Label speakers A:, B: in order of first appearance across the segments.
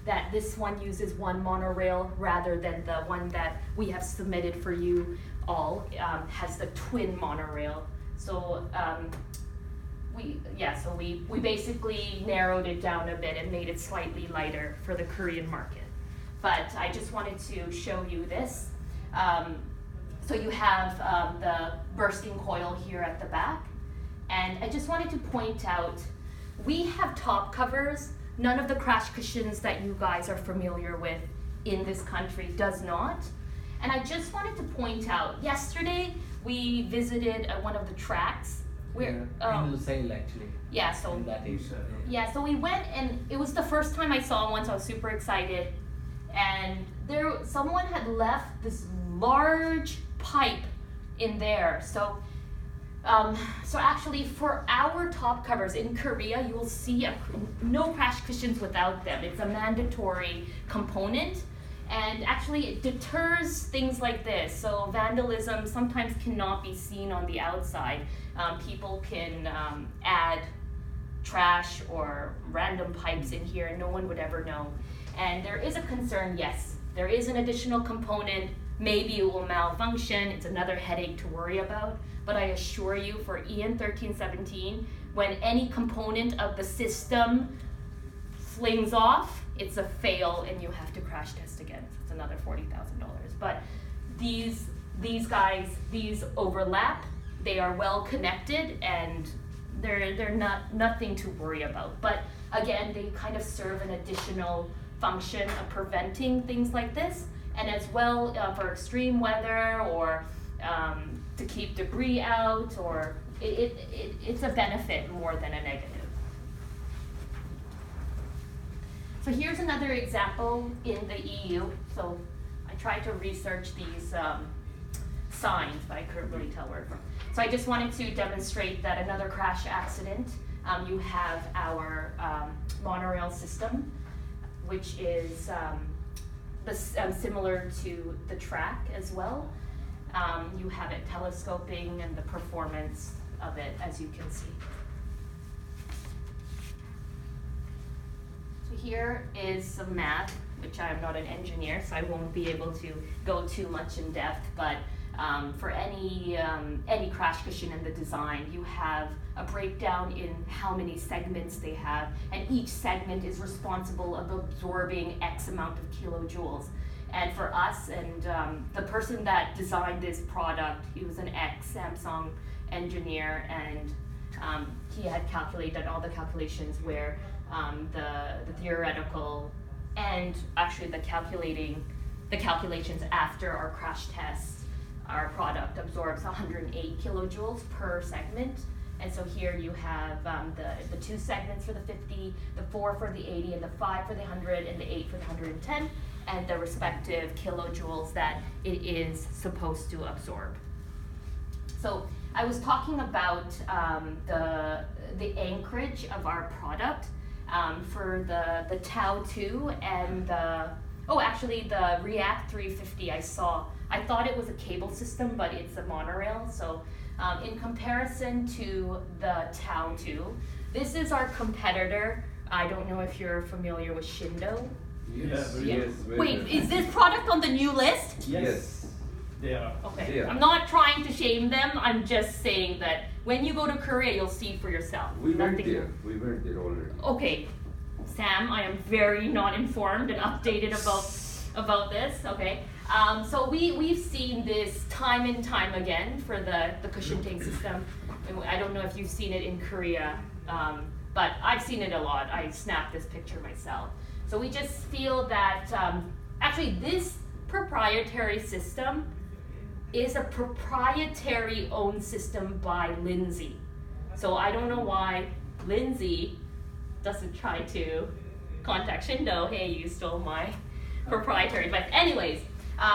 A: that this one uses one monorail rather than the one that we have submitted for you all, has the twin monorail. So we basically narrowed it down a bit and made it slightly lighter for the Korean market. But I just wanted to show you this. So you have the bursting coil here at the back. And I just wanted to point out, we have top covers. None of the crash cushions that you guys are familiar with in this country does not. And I just wanted to point out, yesterday we visited one of the tracks.
B: Annual sale actually.
A: Yeah, so
B: in that area.
A: so we went, and it was the first time I saw one, so I was super excited. And someone had left this large pipe in there. So actually, for our top covers in Korea, you will see no crash cushions without them. It's a mandatory component. And actually, it deters things like this. So vandalism sometimes cannot be seen on the outside. People can add trash or random pipes in here, and no one would ever know. And there is a concern, yes, there is an additional component. Maybe it will malfunction. It's another headache to worry about. But I assure you, for EN 1317, when any component of the system flings off, it's a fail and you have to crash test again. So it's another $40,000. But these guys, these overlap. They are well connected, and they're nothing to worry about. But again, they kind of serve an additional function of preventing things like this, and as well for extreme weather or to keep debris out, or it's a benefit more than a negative. So here's another example in the EU. So I tried to research these signs, but I couldn't really tell where from. So I just wanted to demonstrate that another crash accident. You have our monorail system, which is similar to the track as well. You have it telescoping and the performance of it, as you can see. So here is some math, which I'm not an engineer, so I won't be able to go too much in depth, but for any crash cushion in the design, you have a breakdown in how many segments they have, and each segment is responsible of absorbing X amount of kilojoules. And for us, and the person that designed this product, he was an ex-Samsung engineer, and he had done all the calculations where the theoretical and actually the calculations after our crash tests, our product absorbs 108 kilojoules per segment. And so here you have the 2 segments for the 50, the 4 for the 80, and the 5 for the 100, and the 8 for the 110, and the respective kilojoules that it is supposed to absorb. So I was talking about the anchorage of our product for the Tau 2 and the React 350 I thought it was a cable system, but it's a monorail. So in comparison to the Tau 2, this is our competitor. I don't know if you're familiar with Shindo.
C: Yes.
A: Wait, is this product on the new list?
C: Yes. They are.
A: Okay.
C: Yeah.
A: I'm not trying to shame them. I'm just saying that when you go to Korea, you'll see for yourself.
D: We went there already.
A: Okay. Sam, I am very not informed and updated about this. Okay. So we've seen this time and time again for the cushion tank system. And I don't know if you've seen it in Korea, but I've seen it a lot. I snapped this picture myself. So we just feel that actually this proprietary system is a proprietary owned system by Lindsay. So I don't know why Lindsay doesn't try to contact Shindo. Hey, you stole my proprietary. But anyways,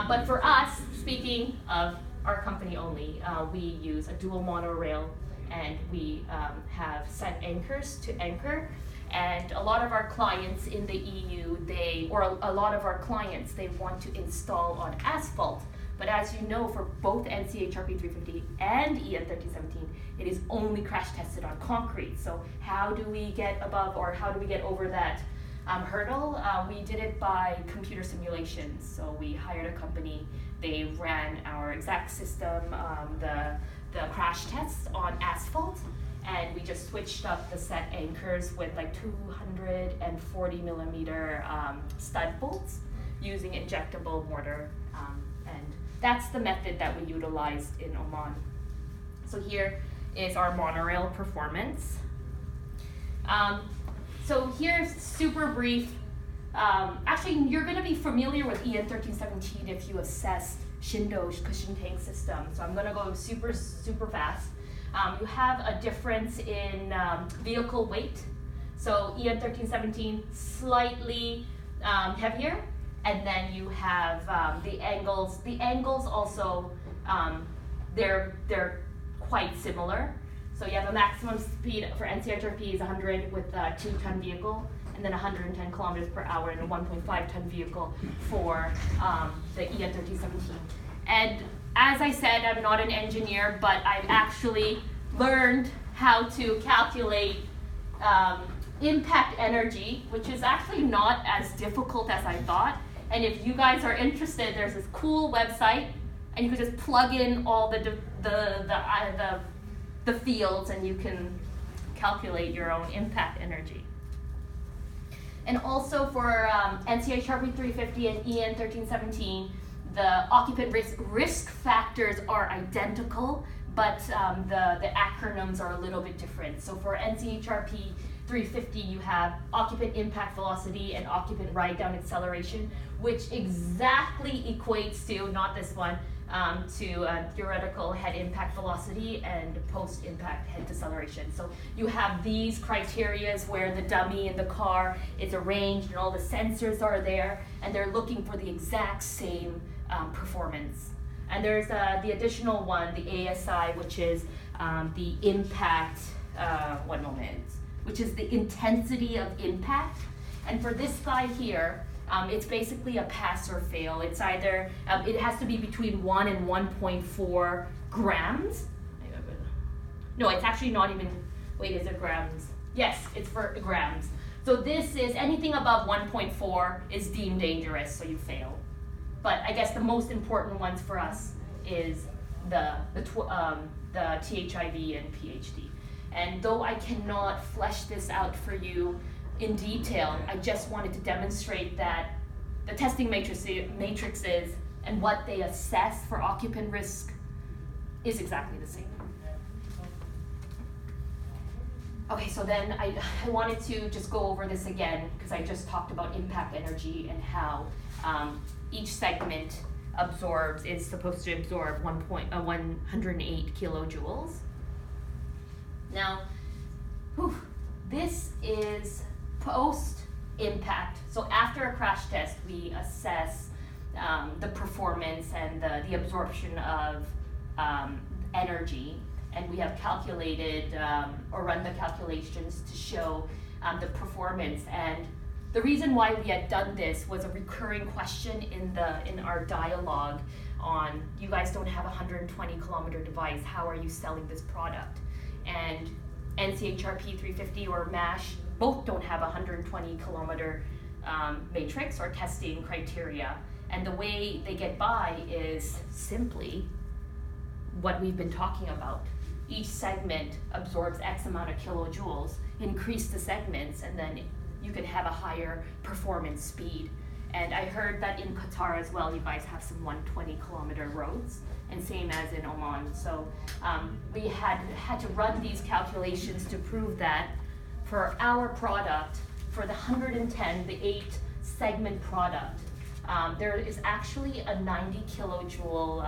A: but for us, speaking of our company only, we use a dual monorail, and we have set anchors to anchor. And a lot of our clients in the EU, they want to install on asphalt. But as you know, for both NCHRP 350 and EN 1317, it is only crash tested on concrete. So how do we get above, or how do we get over that hurdle, we did it by computer simulations. So we hired a company, they ran our exact system, the crash tests on asphalt, and we just switched up the set anchors with like 240 millimeter stud bolts using injectable mortar, and that's the method that we utilized in Oman. So here is our monorail performance. So here's super brief. Actually, you're going to be familiar with EN 1317 if you assessed Shindo's cushion tank system. So I'm going to go super fast. You have a difference in vehicle weight. So EN 1317 slightly heavier, and then you have the angles. The angles also they're quite similar. So you have a maximum speed for NCHRP is 100 with a 2-ton vehicle, and then 110 kilometers per hour in a 1.5-ton vehicle for the EN 1317. And as I said, I'm not an engineer, but I've actually learned how to calculate impact energy, which is actually not as difficult as I thought. And if you guys are interested, there's this cool website, and you can just plug in all the fields, and you can calculate your own impact energy. And also for NCHRP 350 and EN 1317, the occupant risk factors are identical, but the acronyms are a little bit different. So for NCHRP 350, you have occupant impact velocity and occupant ride-down acceleration, which exactly equates to, not this one, to theoretical head impact velocity and post-impact head deceleration. So you have these criterias where the dummy in the car is arranged and all the sensors are there, and they're looking for the exact same performance. And there's the additional one, the ASI, which is the impact, which is the intensity of impact. And for this guy here, it's basically a pass or fail. It's either, it has to be between 1 and 1.4 grams. No, it's actually not even, wait, is it grams? Yes, it's for grams. So this is, anything above 1.4 is deemed dangerous, so you fail. But I guess the most important ones for us is the THIV and PhD. And though I cannot flesh this out for you in detail, I just wanted to demonstrate that the testing matrices and what they assess for occupant risk is exactly the same. Okay, so then I wanted to just go over this again because I just talked about impact energy and how each segment is supposed to absorb 108 kilojoules. Now, this is post-impact. So after a crash test, we assess the performance and the absorption of energy, and we have calculated or run the calculations to show the performance. And the reason why we had done this was a recurring question in our dialogue on, you guys don't have a 120 kilometer device, how are you selling this product? And NCHRP 350 or MASH both don't have a 120 kilometer matrix or testing criteria. And the way they get by is simply what we've been talking about. Each segment absorbs X amount of kilojoules, increase the segments, and then you can have a higher performance speed. And I heard that in Qatar as well, you guys have some 120 kilometer roads, and same as in Oman. So we had to run these calculations to prove that for our product, for the 110, the 8 segment product, there is actually a 90 kilojoule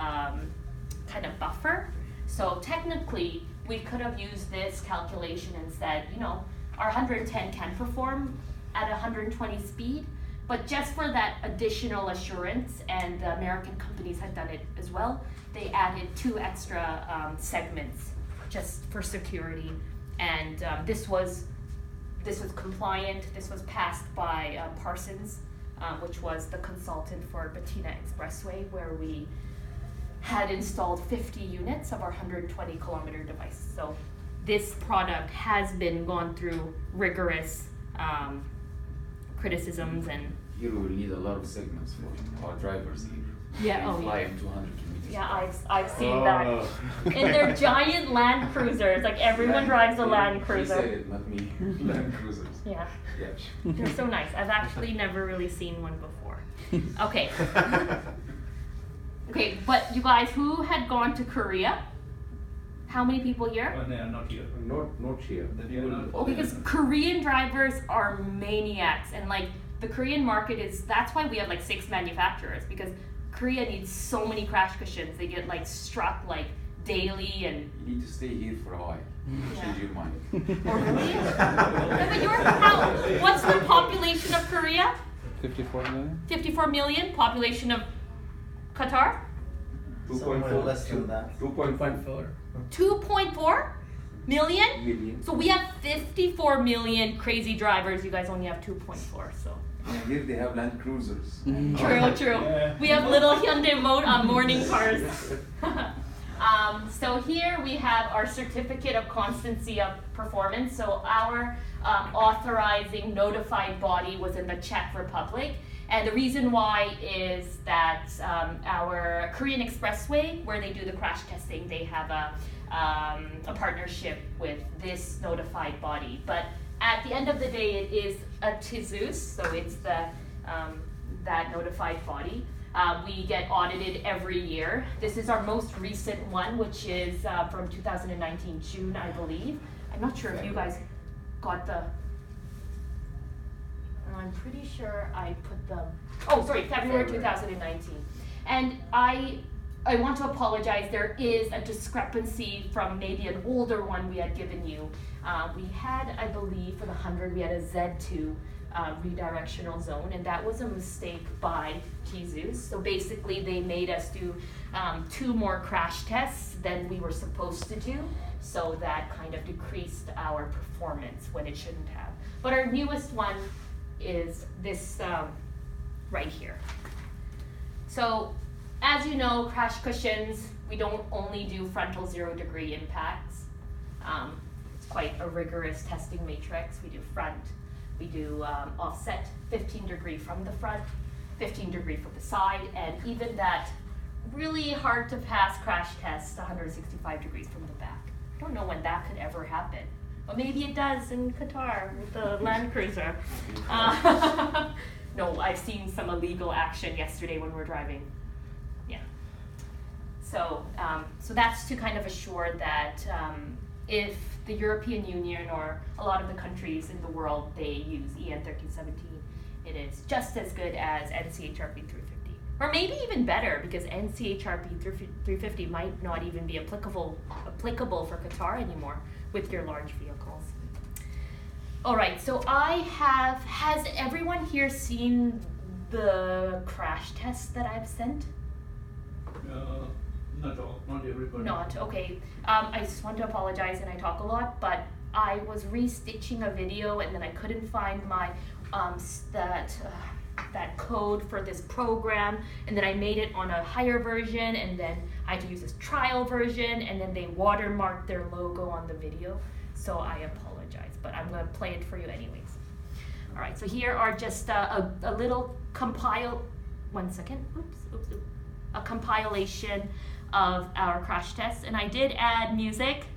A: kind of buffer. So technically, we could have used this calculation and said, you know, our 110 can perform at 120 speed, but just for that additional assurance, and the American companies had done it as well, they added 2 extra segments just for security. And this was compliant. This was passed by Parsons, which was the consultant for Batina Expressway, where we had installed 50 units of our 120 kilometer device. So this product has been gone through rigorous criticisms and.
E: Here we will need a lot of segments for our drivers here.
A: Yeah,
E: They
A: oh,
E: fly
A: yeah.
E: in 200 kilometers.
A: Yeah, I've seen
C: Oh.
A: that. In their giant Land Cruisers, like everyone drives a Land
E: He
A: Cruiser.
E: said it, not me. Land Cruisers.
A: Yeah,
E: Yeah.
A: they're so nice. I've actually never really seen one before. Okay. Okay, but you guys, who had gone to Korea? How many people here?
C: When they are not here.
D: Not here.
C: The people not.
A: Oh, because Korean drivers are maniacs, and like the Korean market is, that's why we have like 6 manufacturers, because Korea needs so many crash cushions. They get like struck like daily and.
E: You need to stay here for a while.
A: Yeah.
E: Change your mind.
A: Oh really? Yeah, but what's the population of Korea?
B: 54 million?
A: 54 million population of Qatar?
F: Somewhere less than that.
B: 2.4.
A: 2.4 million?
E: Million.
A: So we have 54 million crazy drivers. You guys only have 2.4. So
E: And here they have Land Cruisers.
A: true.
C: Yeah.
A: We have little Hyundai morning cars. So here we have our certificate of constancy of performance. So our authorizing notified body was in the Czech Republic. And the reason why is that our Korean Expressway, where they do the crash testing, they have a partnership with this notified body. But at the end of the day, it is a TISUS, so it's the that notified body. We get audited every year. This is our most recent one, which is from 2019 June, I believe. I'm not sure if you guys got the. I'm pretty sure I put the. Oh, sorry, February 2019. And I want to apologize. There is a discrepancy from maybe an older one we had given you. We had, I believe, for the 100, we had a Z2 redirectional zone, and that was a mistake by TISUS. So basically, they made us do 2 more crash tests than we were supposed to do. So that kind of decreased our performance when it shouldn't have. But our newest one is this right here. So as you know, crash cushions, we don't only do frontal 0-degree impacts. It's quite a rigorous testing matrix. We do front, we do offset 15-degree from the front, 15-degree from the side, and even that really hard to pass crash test 165 degrees from the back. I don't know when that could ever happen. But maybe it does in Qatar with the Land Cruiser. No, I've seen some illegal action yesterday when we're driving. Yeah. So, so that's to kind of assure that if the European Union or a lot of the countries in the world, they use EN 1317, it is just as good as NCHRP 350. Or maybe even better, because NCHRP 350 might not even be applicable for Qatar anymore with your large vehicles. All right, so has everyone here seen the crash test that I've sent?
C: Not all, not everybody.
A: Not, okay. I just want to apologize, and I talk a lot, but I was restitching a video and then I couldn't find my, that code for this program, and then I made it on a higher version, and then I had to use this trial version, and then they watermarked their logo on the video, so I apologize, but I'm going to play it for you anyways. All right, so here are just a little a compilation of our crash tests, and I did add music